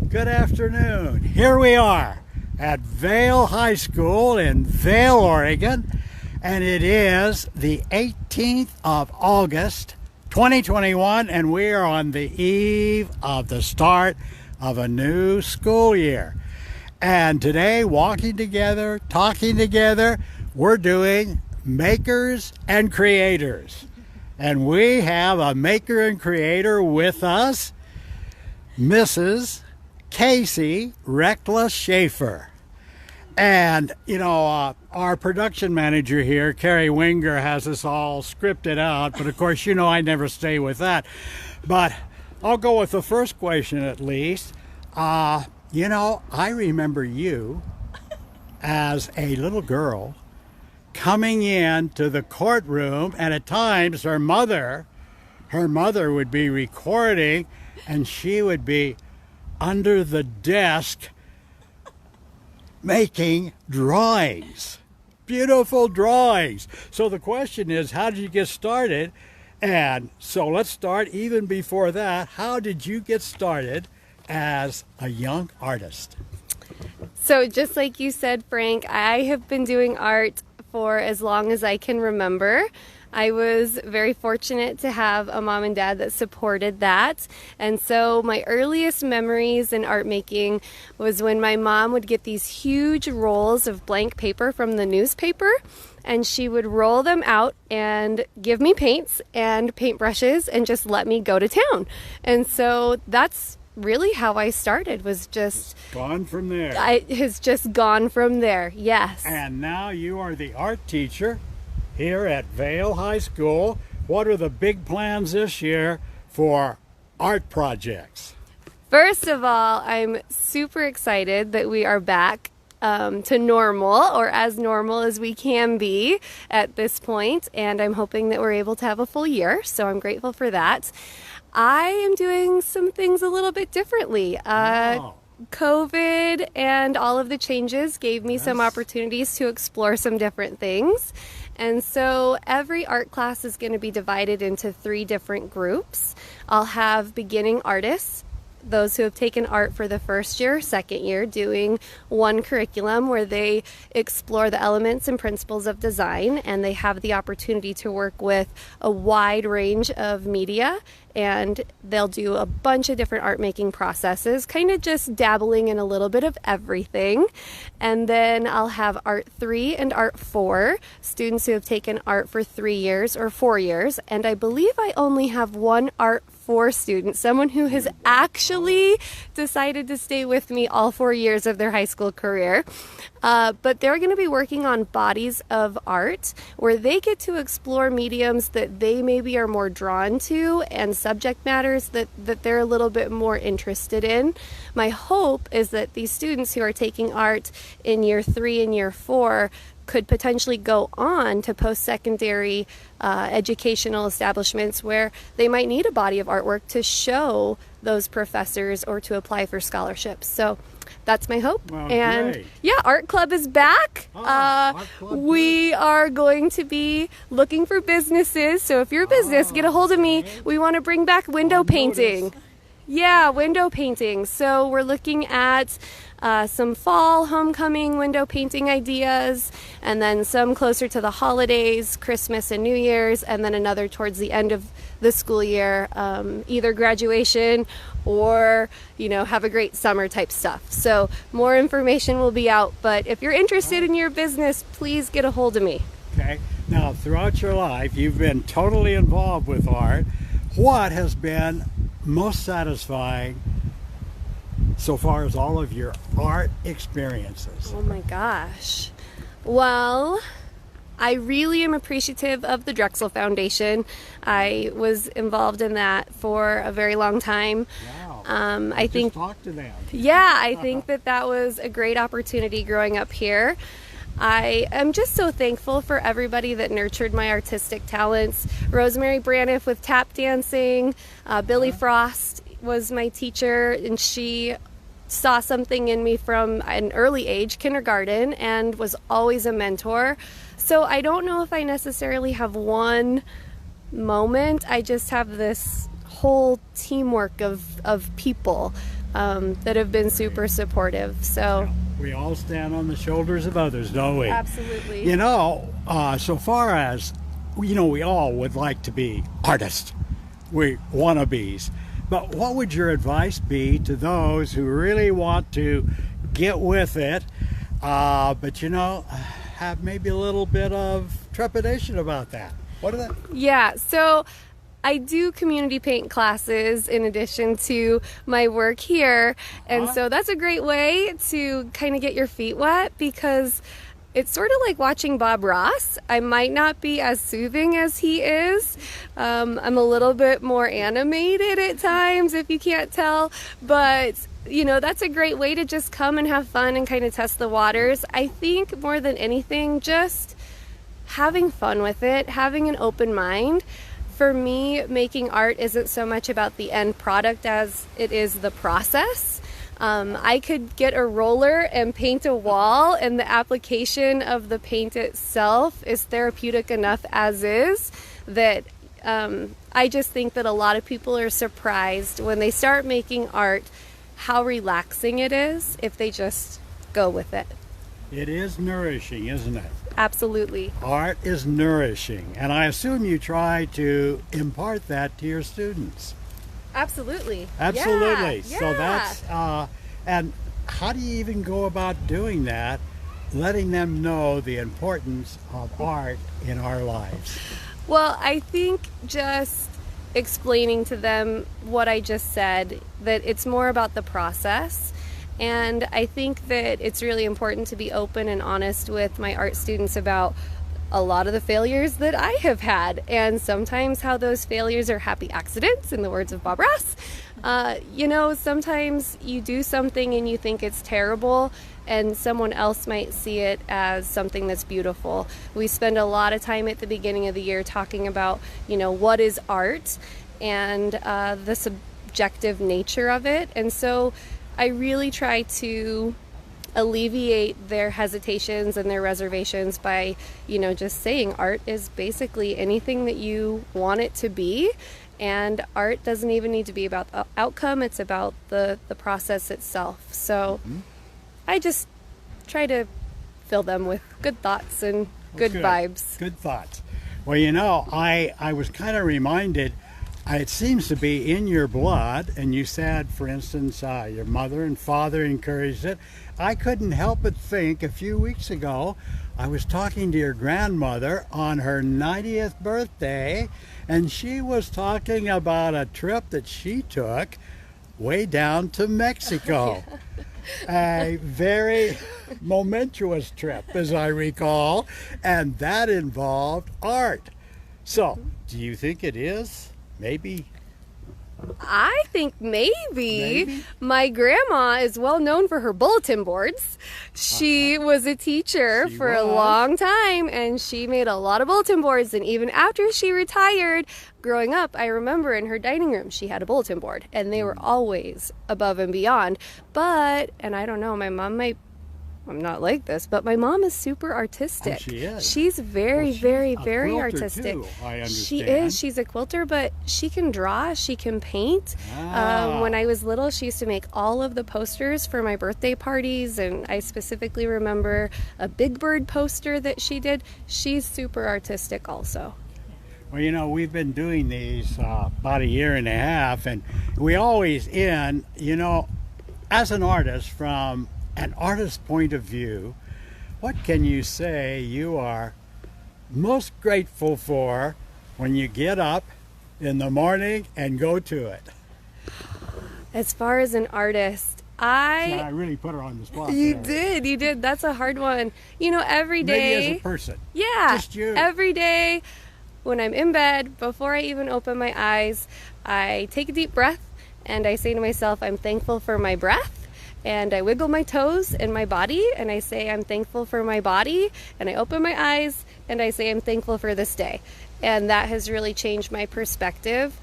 Good afternoon. Here we are at Vale High School in Vale, Oregon, and it is the 18th of August, 2021, and we are on the eve of the start of a new school year. And today, walking together, talking together, we're doing Makers and Creators. And we have a maker and creator with us, Mrs. Kacie Shaffer. And, our production manager here, Carrie Winger, has us all scripted out. But, of course, I never stay with that. But I'll go with the first question at least. I remember you as a little girl coming in to the courtroom, and at times her mother would be recording, and she would be under the desk making drawings, beautiful drawings. So the question is, how did you get started? And so let's start even before that. How did you get started as a young artist? So just like you said, Frank, I have been doing art for as long as I can remember. I was very fortunate to have a mom and dad that supported that. And so my earliest memories in art making was when my mom would get these huge rolls of blank paper from the newspaper, and she would roll them out and give me paints and paintbrushes and just let me go to town. And so that's really how I started, was just gone from there. It has just gone from there, yes. And now you are the art teacher here at Vale High School. What are the big plans this year for art projects? First of all, I'm super excited that we are back to normal, or as normal as we can be at this point, and I'm hoping that we're able to have a full year, so I'm grateful for that. I am doing some things a little bit differently. Wow. COVID and all of the changes gave me some opportunities to explore some different things. And so every art class is going to be divided into 3 different groups. I'll have beginning artists, those who have taken art for the first year, second year, doing one curriculum where they explore the elements and principles of design, and they have the opportunity to work with a wide range of media, and they'll do a bunch of different art making processes, kind of just dabbling in a little bit of everything. And then I'll have Art 3 and Art 4, students who have taken art for 3 years or 4 years, and I believe I only have one Art 4 student, someone who has actually decided to stay with me all 4 years of their high school career. But they're going to be working on bodies of art where they get to explore mediums that they maybe are more drawn to and subject matters that they're a little bit more interested in. My hope is that these students who are taking art in year 3 and year 4 could potentially go on to post-secondary educational establishments where they might need a body of artwork to show those professors or to apply for scholarships. So that's my hope. Well, and great. Yeah, Art Club is back. Art Club we are going to be looking for businesses. So if you're a business, get a hold of me. We want to bring back window painting. Yeah, window painting. So we're looking at some fall homecoming window painting ideas, and then some closer to the holidays, Christmas and New Year's, and then another towards the end of the school year, either graduation or, have a great summer type stuff. So more information will be out, but if you're interested in your business, please get a hold of me. Okay. Now, throughout your life, you've been totally involved with art. What has been most satisfying so far as all of your art experiences? Oh my gosh. Well, I really am appreciative of the Drexel Foundation. I was involved in that for a very long time. Wow. I think talk to them. Yeah, I think that was a great opportunity growing up here. I am just so thankful for everybody that nurtured my artistic talents. Rosemary Braniff with tap dancing, Billy Frost was my teacher, and she saw something in me from an early age, kindergarten, and was always a mentor. So I don't know if I necessarily have one moment. I just have this whole teamwork of people that have been super supportive. So we all stand on the shoulders of others, don't we? absolutely. You know, so far as, you know, we all would like to be artists. We wannabes. But what would your advice be to those who really want to get with it, but, you know, have maybe a little bit of trepidation about that? What are that? Yeah, so I do community paint classes in addition to my work here. And so that's a great way to kind of get your feet wet, because it's sort of like watching Bob Ross. I might not be as soothing as he is. I'm a little bit more animated at times, if you can't tell. But, you know, that's a great way to just come and have fun and kind of test the waters. I think more than anything, just having fun with it, having an open mind. For me, making art isn't so much about the end product as it is the process. I could get a roller and paint a wall, and the application of the paint itself is therapeutic enough as is, that I just think that a lot of people are surprised when they start making art how relaxing it is if they just go with it. It is nourishing, isn't it? Absolutely. Art is nourishing, and I assume you try to impart that to your students. Absolutely. Absolutely. Yeah, So yeah. that's, and how do you even go about doing that, letting them know the importance of art in our lives? Well, I think just explaining to them what I just said, that it's more about the process. And I think that it's really important to be open and honest with my art students about a lot of the failures that I have had, and sometimes how those failures are happy accidents, in the words of Bob Ross. You know, sometimes you do something and you think it's terrible, and someone else might see it as something that's beautiful. We spend a lot of time at the beginning of the year talking about, you know, what is art and the subjective nature of it. And so I really try to alleviate their hesitations and their reservations by, you know, just saying art is basically anything that you want it to be. And art doesn't even need to be about the outcome, it's about the process itself. So I just try to fill them with good thoughts and good vibes. Good thoughts. Well, you know, I was kind of reminded, it seems to be in your blood, and you said, for instance, your mother and father encouraged it. I couldn't help but think a few weeks ago, I was talking to your grandmother on her 90th birthday, and she was talking about a trip that she took way down to Mexico. A very momentous trip, as I recall, and that involved art. So, do you think it is? Maybe. I think maybe. My grandma is well known for her bulletin boards. She was a teacher for a long time, and she made a lot of bulletin boards. And even after she retired, growing up, I remember in her dining room she had a bulletin board, and they were always above and beyond. But, and I don't know, my mom might, I'm not like this, but my mom is super artistic. Oh, she is. She's very, very, very quilter artistic. too, I understand. She is. She's a quilter, but she can draw. She can paint. When I was little, she used to make all of the posters for my birthday parties, and I specifically remember a Big Bird poster that she did. She's super artistic also. Well, you know, we've been doing these about a year and a half, and we always end, you know, as an artist, from an artist's point of view, what can you say you are most grateful for when you get up in the morning and go to it? As far as an artist, I really put her on the spot. You did. That's a hard one. You know, every day. Maybe as a person. Yeah. Just you. Every day when I'm in bed, before I even open my eyes, I take a deep breath and I say to myself, I'm thankful for my breath. And I wiggle my toes and my body, and I say I'm thankful for my body, and I open my eyes and I say I'm thankful for this day. And that has really changed my perspective,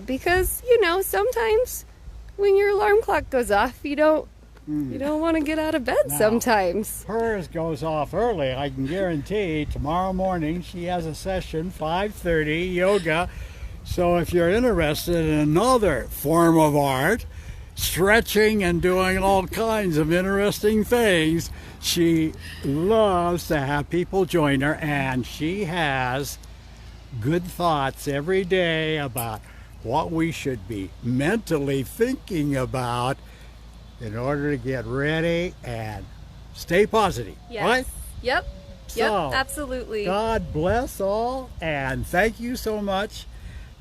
because, you know, sometimes when your alarm clock goes off, you don't want to get out of bed sometimes. Hers goes off early. I can guarantee tomorrow morning she has a session, 5:30, yoga. So if you're interested in another form of art, stretching and doing all kinds of interesting things. She loves to have people join her, and she has good thoughts every day about what we should be mentally thinking about in order to get ready and stay positive. Yes. Right? Yep. So, Yep, absolutely. God bless all, and thank you so much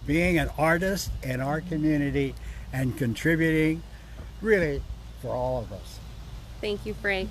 being an artist in our community and contributing really for all of us. Thank you, Frank.